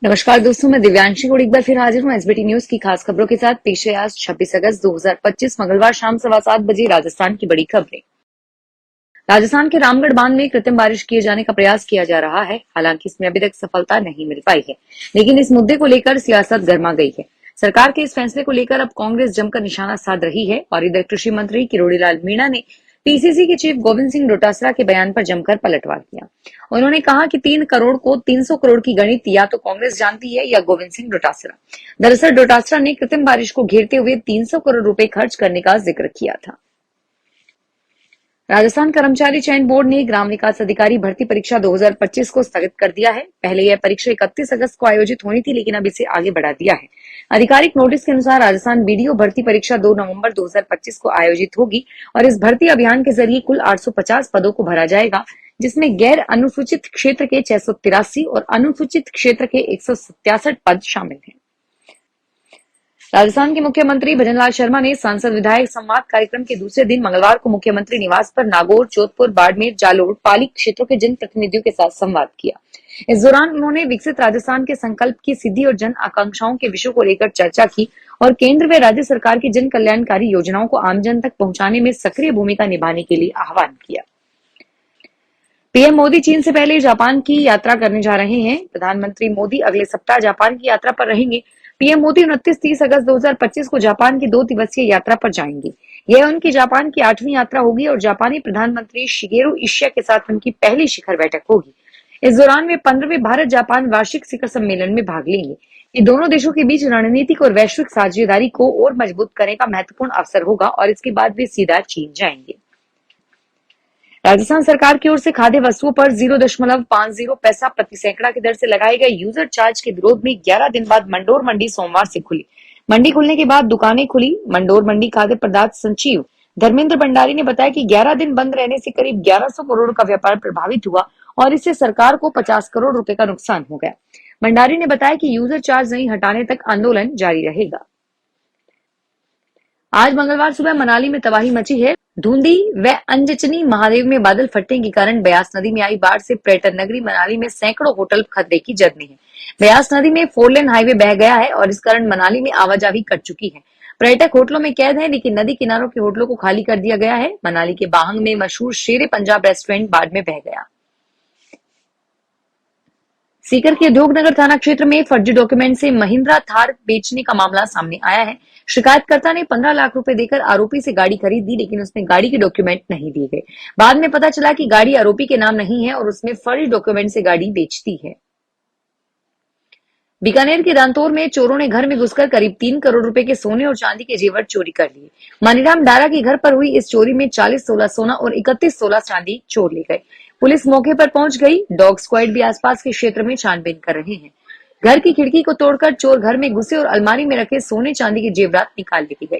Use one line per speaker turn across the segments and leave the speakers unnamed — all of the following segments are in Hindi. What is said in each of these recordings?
नमस्कार दोस्तों, मैं दिव्यांशी को एक बार फिर हाजिर हूँ एसबीटी न्यूज की खास खबरों के साथ। पेश है आज 26 अगस्त 2025 मंगलवार शाम 7:15 बजे राजस्थान की बड़ी खबरें। राजस्थान के रामगढ़ बांध में कृत्रिम बारिश किए जाने का प्रयास किया जा रहा है। हालांकि इसमें अभी तक सफलता नहीं मिल पाई है, लेकिन इस मुद्दे को लेकर सियासत गर्मा गई है। सरकार के इस फैसले को लेकर अब कांग्रेस जमकर निशाना साध रही है और इधर कृषि मंत्री किरोड़ी लाल मीणा ने पीसीसी के चीफ गोविंद सिंह डोटासरा के बयान पर जमकर पलटवार किया। उन्होंने कहा कि 3 करोड़ को 300 करोड़ की गणित या तो कांग्रेस जानती है या गोविंद सिंह डोटासरा। दरअसल डोटासरा ने कृत्रिम बारिश को घेरते हुए 300 करोड़ रुपए खर्च करने का जिक्र किया था। राजस्थान कर्मचारी चयन बोर्ड ने ग्राम विकास अधिकारी भर्ती परीक्षा 2025 को स्थगित कर दिया है। पहले यह परीक्षा 31 अगस्त को आयोजित होनी थी, लेकिन अब इसे आगे बढ़ा दिया है। आधिकारिक नोटिस के अनुसार राजस्थान बीडीओ भर्ती परीक्षा 2 नवंबर 2025 को आयोजित होगी और इस भर्ती अभियान के जरिए कुल 850 पदों को भरा जाएगा, जिसमें गैर अनुसूचित क्षेत्र के 683 और अनुसूचित क्षेत्र के 167 पद शामिल हैं। राजस्थान के मुख्यमंत्री भजनलाल शर्मा ने सांसद विधायक संवाद कार्यक्रम के दूसरे दिन मंगलवार को मुख्यमंत्री निवास पर नागौर, जोधपुर, बाड़मेर, जालोर, पाली क्षेत्रों के जन प्रतिनिधियों के साथ संवाद किया। इस दौरान उन्होंने विकसित राजस्थान के संकल्प की सिद्धि और जन आकांक्षाओं के विषयों को लेकर चर्चा की और केंद्र व राज्य सरकार की जन कल्याणकारी योजनाओं को आमजन तक पहुंचाने में सक्रिय भूमिका निभाने के लिए आह्वान किया। पीएम मोदी चीन से पहले जापान की यात्रा करने जा रहे हैं। प्रधानमंत्री मोदी अगले सप्ताह जापान की यात्रा पर रहेंगे। पीएम मोदी 29-30 अगस्त 2025 को जापान की 2 दिवसीय यात्रा पर जाएंगे। यह उनकी जापान की 8वीं यात्रा होगी और जापानी प्रधानमंत्री शिगेरू इशिया के साथ उनकी पहली शिखर बैठक होगी। इस दौरान वे 15वें भारत जापान वार्षिक शिखर सम्मेलन में भाग लेंगे। ये दोनों देशों के बीच रणनीतिक और वैश्विक साझेदारी को और मजबूत करने का महत्वपूर्ण अवसर होगा और इसके बाद वे सीधा चीन जाएंगे। राजस्थान सरकार की ओर से खाद्य वस्तुओं पर 0.50 पैसा प्रति सैकड़ा की दर से लगाए गए यूजर चार्ज के विरोध में 11 दिन बाद मंडोर मंडी सोमवार से खुली। मंडी खुलने के बाद दुकानें खुली। मंडोर मंडी खाद्य पदार्थ सचिव धर्मेंद्र भंडारी ने बताया कि 11 दिन बंद रहने से करीब 1100 करोड़ का व्यापार प्रभावित हुआ और इससे सरकार को 50 करोड़ रुपए का नुकसान हो गया। भंडारी ने बताया कि यूजर चार्ज नहीं हटाने तक आंदोलन जारी रहेगा। आज मंगलवार सुबह मनाली में तबाही मची है। धुंधी व अंजचनी महादेव में बादल फटने के कारण ब्यास नदी में आई बाढ़ से पर्यटन नगरी मनाली में सैकड़ों होटल खतरे की जद में है। ब्यास नदी में 4 लेन हाईवे बह गया है और इस कारण मनाली में आवाजाही कट चुकी है। पर्यटक होटलों में कैद है, लेकिन नदी किनारों के होटलों को खाली कर दिया गया है। मनाली के बाहंग में मशहूर शेरे पंजाब रेस्टोरेंट बाढ़ में बह गया। सीकर के उद्योगनगर थाना क्षेत्र में फर्जी डॉक्यूमेंट से महिंद्रा थार बेचने का मामला सामने आया है। शिकायतकर्ता ने 15 लाख रुपए देकर आरोपी से गाड़ी खरीदी, लेकिन उसने गाड़ी के डॉक्यूमेंट नहीं दिए गए। बाद में पता चला कि गाड़ी आरोपी के नाम नहीं है और उसने फर्जी डॉक्यूमेंट से गाड़ी बेचती है। बीकानेर के दांतोर में चोरों ने घर में घुसकर करीब 3 करोड़ रुपए के सोने और चांदी के जेवर चोरी कर लिए। मनीराम डारा के घर पर हुई इस चोरी में 40 तोला सोना और 31 तोला चांदी चोर ले गए। पुलिस मौके पर पहुंच गई। डॉग स्क्वाड भी आसपास के क्षेत्र में छानबीन कर रहे हैं। घर की खिड़की को तोड़कर चोर घर में घुसे और अलमारी में रखे सोने चांदी के जेवरात निकाल लेके गए।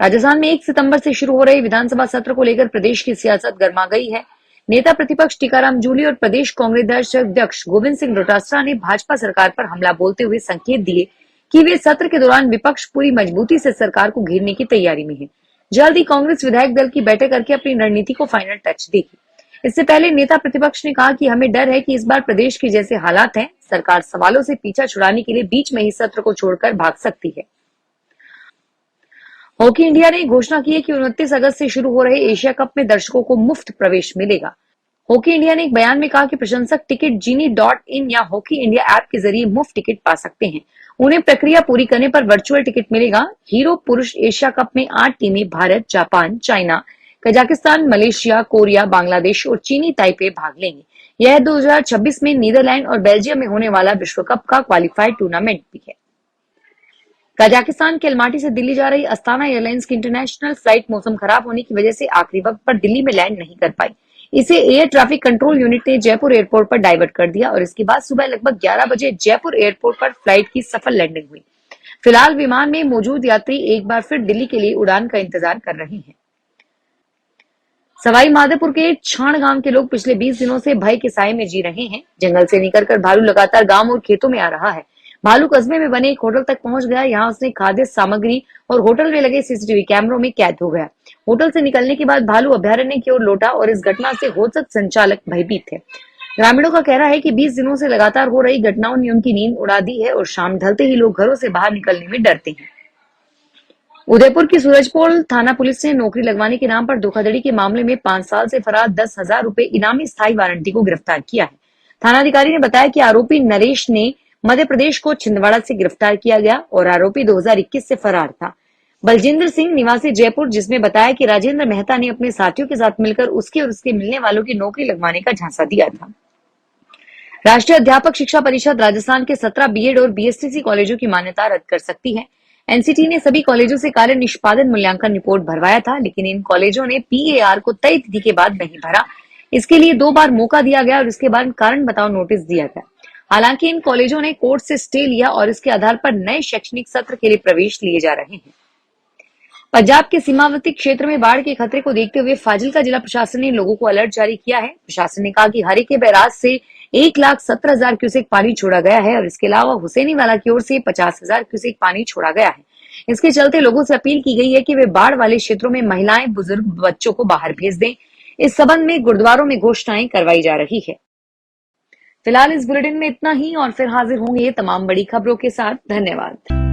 राजस्थान में 1 सितंबर से शुरू हो रहे विधानसभा सत्र को लेकर प्रदेश की सियासत गर्मा गई है। नेता प्रतिपक्ष टीकाराम जूली और प्रदेश कांग्रेस अध्यक्ष गोविंद सिंह डोटासरा ने भाजपा सरकार पर हमला बोलते हुए संकेत दिए कि वे सत्र के दौरान विपक्ष पूरी मजबूती से सरकार को घेरने की तैयारी में है। जल्द ही कांग्रेस विधायक दल की बैठक करके अपनी रणनीति को फाइनल टच देगी। इससे पहले नेता प्रतिपक्ष ने कहा कि हमें डर है कि इस बार प्रदेश के जैसे हालात हैं, सरकार सवालों से पीछा छुड़ाने के लिए बीच में ही सत्र को छोड़कर भाग सकती है। हॉकी इंडिया ने घोषणा की है कि 29 अगस्त से शुरू हो रहे एशिया कप में दर्शकों को मुफ्त प्रवेश मिलेगा। हॉकी इंडिया ने एक बयान में कहा कि प्रशंसक टिकट genie.in या हॉकी इंडिया ऐप के जरिए मुफ्त टिकट पा सकते हैं। उन्हें प्रक्रिया पूरी करने पर वर्चुअल टिकट मिलेगा। हीरो पुरुष एशिया कप में 8 टीमें Bharat, Japan, China, Kazakhstan, Malaysia, Korea, Bangladesh और चीनी ताइपे भाग लेंगे। यह 2026 में नीदरलैंड और बेल्जियम में होने वाला विश्व कप का क्वालिफाइड टूर्नामेंट भी है। कजाकिस्तान के अलमाटी से दिल्ली जा रही अस्ताना एयरलाइंस की इंटरनेशनल फ्लाइट मौसम खराब होने की वजह से आखिरी वक्त पर दिल्ली में लैंड नहीं कर पाई। इसे एयर ट्रैफिक कंट्रोल यूनिट ने जयपुर एयरपोर्ट पर डाइवर्ट कर दिया और इसके बाद सुबह लगभग 11 बजे जयपुर एयरपोर्ट पर फ्लाइट की सफल लैंडिंग हुई। फिलहाल विमान में मौजूद यात्री एक बार फिर दिल्ली के लिए उड़ान का इंतजार कर रहे हैं। सवाई माधोपुर के छाण गांव के लोग पिछले 20 दिनों से भय के साए में जी रहे हैं। जंगल से निकलकर भालू लगातार गांव और खेतों में आ रहा है। भालू कस्बे में बने एक होटल तक पहुंच गया। यहाँ उसने खाद्य सामग्री और होटल में लगे सीसीटीवी कैमरों में कैद हो गया। होटल से निकलने के बाद भालू अभयारण्य की ओर लौटा और इस घटना से होटल संचालक भयभीत थे। ग्रामीणों का कहना है कि 20 दिनों से लगातार हो रही घटनाओं ने उनकी नींद उड़ा दी है और शाम ढलते ही लोग घरों से बाहर निकलने में डरते हैं। उदयपुर की सूरजपोल थाना पुलिस ने नौकरी लगवाने के नाम पर धोखाधड़ी के मामले में 5 साल से फरार 10,000 रुपए इनामी स्थायी वारंटी को गिरफ्तार किया है। थानाधिकारी ने बताया कि आरोपी नरेश ने मध्य प्रदेश को छिंदवाड़ा से गिरफ्तार किया गया और आरोपी 2021 से फरार था। बलजिंदर सिंह निवासी जयपुर, जिसमें बताया कि राजेंद्र मेहता ने अपने साथियों के साथ मिलकर उसके और उसके मिलने वालों की नौकरी लगवाने का झांसा दिया था। राष्ट्रीय अध्यापक शिक्षा परिषद राजस्थान के 17 बीएड और बीएसटीसी कॉलेजों की मान्यता रद्द कर सकती है। एनसीटी ने सभी कॉलेजों से कार्य निष्पादन मूल्यांकन रिपोर्ट भरवाया था, लेकिन इन कॉलेजों ने पीएआर को तय तिथि के बाद नहीं भरा। इसके लिए 2 बार मौका दिया गया और इसके बाद कारण बताओ नोटिस दिया गया। हालांकि इन कॉलेजों ने कोर्ट से स्टे लिया और इसके आधार पर नए शैक्षणिक सत्र के लिए प्रवेश लिए जा रहे हैं। पंजाब के सीमावर्ती क्षेत्र में बाढ़ के खतरे को देखते हुए फाजिल्का जिला प्रशासन ने लोगों को अलर्ट जारी किया है। प्रशासन ने कहा कि हरिके बैराज से 1,17,000 क्यूसेक पानी छोड़ा गया है और इसके अलावा हुसैनीवाला की ओर से 50,000 क्यूसेक पानी छोड़ा गया है। इसके चलते लोगों से अपील की गई है कि वे बाढ़ वाले क्षेत्रों में महिलाएं, बुजुर्ग, बच्चों को बाहर भेज दें। इस संबंध में गुरुद्वारों में घोषणाएं करवाई जा रही है। फिलहाल इस बुलेटिन में इतना ही और फिर हाजिर होंगे तमाम बड़ी खबरों के साथ। धन्यवाद।